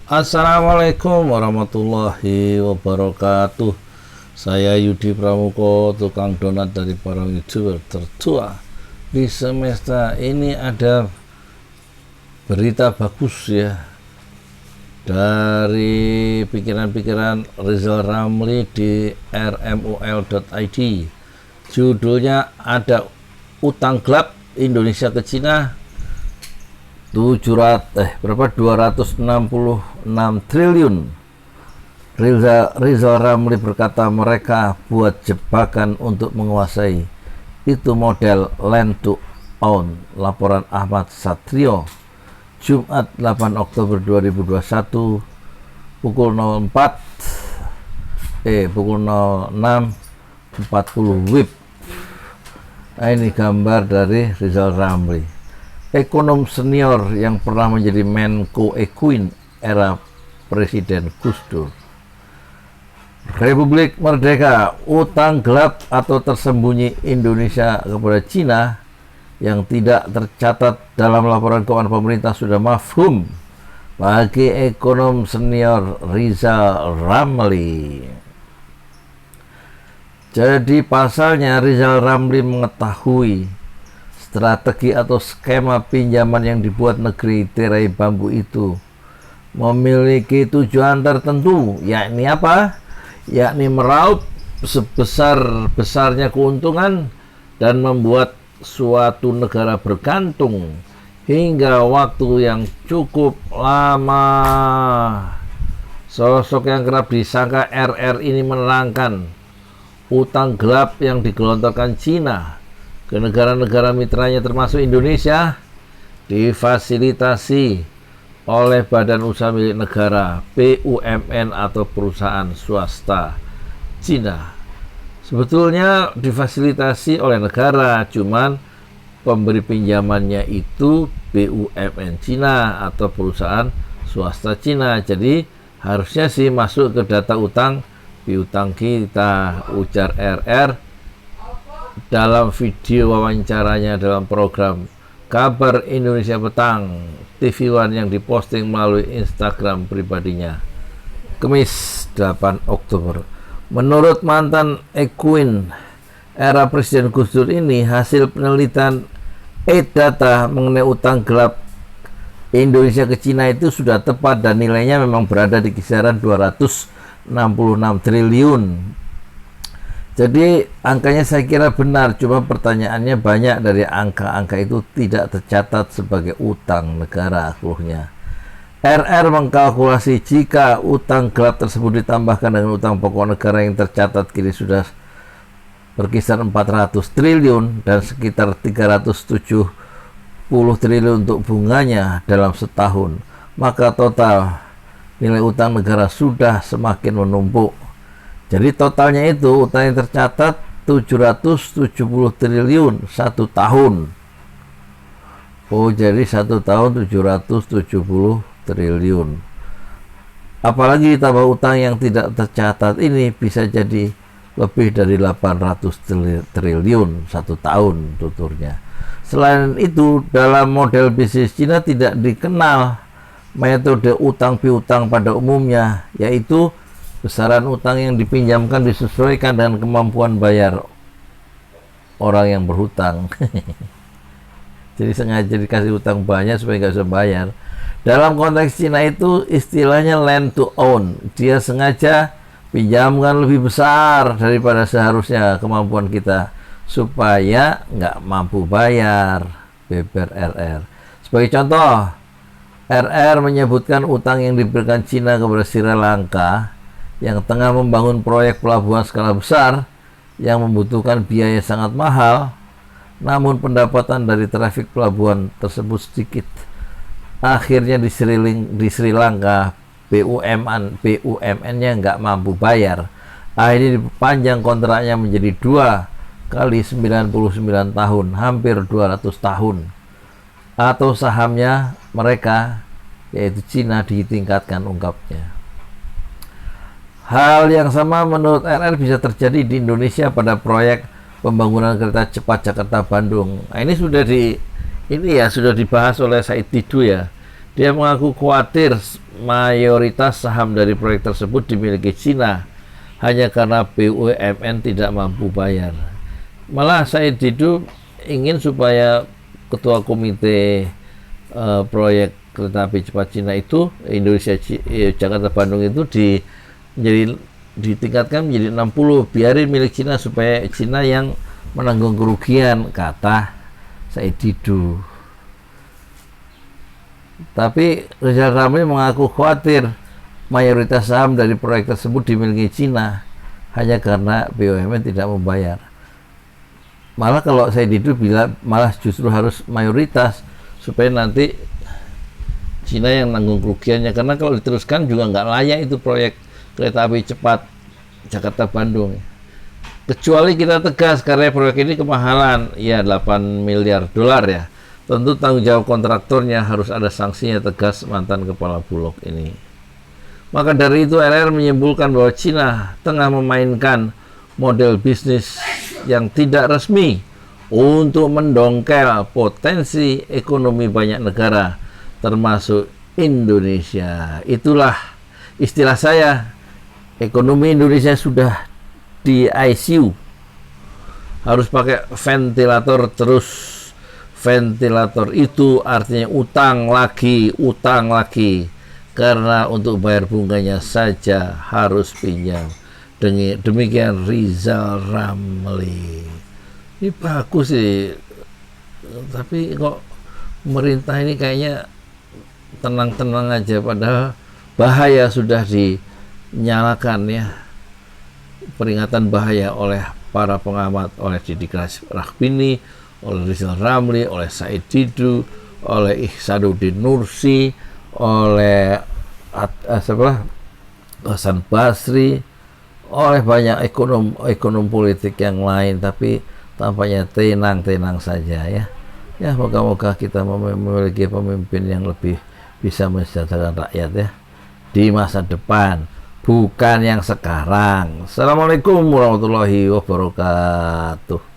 Assalamualaikum warahmatullahi wabarakatuh. Saya Yudi Pramuko, tukang donat dari para YouTuber tertua di semesta ini. Ada berita bagus ya dari pikiran-pikiran Rizal Ramli di rmul.id. Judulnya ada utang gelap Indonesia ke Cina 266 triliun. Rizal Ramli berkata mereka buat jebakan untuk menguasai. Itu model land to own. Laporan Ahmad Satrio, Jumat 8 Oktober 2021 pukul 06.40 WIB. Nah, ini gambar dari Rizal Ramli, ekonom senior yang pernah menjadi Menko Ekuin era Presiden Gus Dur. Republik Merdeka, utang gelap atau tersembunyi Indonesia kepada Cina yang tidak tercatat dalam laporan keuangan pemerintah sudah mafhum bagi ekonom senior Rizal Ramli. Jadi pasalnya Rizal Ramli mengetahui strategi atau skema pinjaman yang dibuat negeri tirai bambu itu memiliki tujuan tertentu, yakni apa? Yakni meraup sebesar-besarnya keuntungan dan membuat suatu negara bergantung hingga waktu yang cukup lama. Sosok yang kerap disangka RR ini menerangkan utang gelap yang digelontorkan Cina ke negara-negara mitranya termasuk Indonesia difasilitasi oleh badan usaha milik negara, BUMN atau perusahaan swasta Cina. Sebetulnya difasilitasi oleh negara, cuman pemberi pinjamannya itu BUMN Cina atau perusahaan swasta Cina. Jadi harusnya sih masuk ke data utang piutang kita, ujar RR dalam video wawancaranya dalam program Kabar Indonesia Petang TV One yang diposting melalui Instagram pribadinya Kamis 8 Oktober. Menurut mantan Ekuin era Presiden Gus Dur ini, hasil penelitian data mengenai utang gelap Indonesia ke Cina itu sudah tepat dan nilainya memang berada di kisaran 266 triliun. Jadi angkanya saya kira benar, cuma pertanyaannya banyak dari angka-angka itu tidak tercatat sebagai utang negara, keluhnya. RR mengkalkulasi jika utang gelap tersebut ditambahkan dengan utang pokok negara yang tercatat kini sudah berkisar 400 triliun dan sekitar 370 triliun untuk bunganya dalam setahun, maka total nilai utang negara sudah semakin menumpuk. Jadi totalnya itu utang yang tercatat 770 triliun satu tahun. Oh, jadi satu tahun 770 triliun. Apalagi ditambah utang yang tidak tercatat ini bisa jadi lebih dari 800 triliun satu tahun tuturnya. Selain itu, dalam model bisnis Cina tidak dikenal metode utang piutang pada umumnya, yaitu besaran utang yang dipinjamkan disesuaikan dengan kemampuan bayar orang yang berhutang. Jadi sengaja dikasih utang banyak supaya nggak bisa bayar. Dalam konteks Cina itu istilahnya land to own. Dia sengaja pinjamkan lebih besar daripada seharusnya kemampuan kita supaya nggak mampu bayar, beber RR. Sebagai contoh, RR menyebutkan utang yang diberikan Cina kepada Sri Lanka yang tengah membangun proyek pelabuhan skala besar yang membutuhkan biaya sangat mahal, namun pendapatan dari trafik pelabuhan tersebut sedikit. Akhirnya di Sri Lanka BUMN-nya nggak mampu bayar. Akhirnya dipanjang kontraknya menjadi 2 kali 99 tahun, hampir 200 tahun. Atau sahamnya mereka, yaitu Cina, ditingkatkan, ungkapnya. Hal yang sama menurut RR bisa terjadi di Indonesia pada proyek pembangunan kereta cepat Jakarta-Bandung. Nah, ini sudah dibahas oleh Said Didu ya. Dia mengaku khawatir mayoritas saham dari proyek tersebut dimiliki Cina hanya karena BUMN tidak mampu bayar. Malah Said Didu ingin supaya ketua komite proyek kereta api cepat Cina itu Jakarta Bandung itu ditingkatkan menjadi 60, biarin milik Cina supaya Cina yang menanggung kerugian, kata Said Didu. Tapi Rizal Ramli mengaku khawatir mayoritas saham dari proyek tersebut dimiliki Cina hanya karena BUMN tidak membayar. Malah kalau Said Didu bilang malah justru harus mayoritas supaya nanti Cina yang nanggung kerugiannya, karena kalau diteruskan juga nggak layak itu proyek kereta api cepat Jakarta Bandung. Kecuali kita tegas karena proyek ini kemahalan, ya 8 miliar dolar ya. Tentu tanggung jawab kontraktornya harus ada sanksinya, tegas mantan kepala Bulog ini. Maka dari itu RR menyimpulkan bahwa Cina tengah memainkan model bisnis yang tidak resmi untuk mendongkel potensi ekonomi banyak negara termasuk Indonesia. Itulah istilah saya, ekonomi Indonesia sudah di ICU, harus pakai ventilator terus. Ventilator itu artinya utang lagi, karena untuk bayar bunganya saja harus pinjam. Demikian Rizal Ramli. Ini bagus sih, tapi kok pemerintah ini kayaknya tenang-tenang aja, padahal bahaya sudah dinyalakan ya. Peringatan bahaya oleh para pengamat, oleh Didik Rahbini, oleh Rizal Ramli, oleh Said Didu, oleh Ihsanuddin Nursi, oleh Hasan Basri, oleh banyak ekonom politik yang lain, tapi tampaknya tenang-tenang saja ya. Ya, moga-moga kita memiliki pemimpin yang lebih bisa mensejahterakan rakyat ya di masa depan, bukan yang sekarang. Assalamualaikum warahmatullahi wabarakatuh.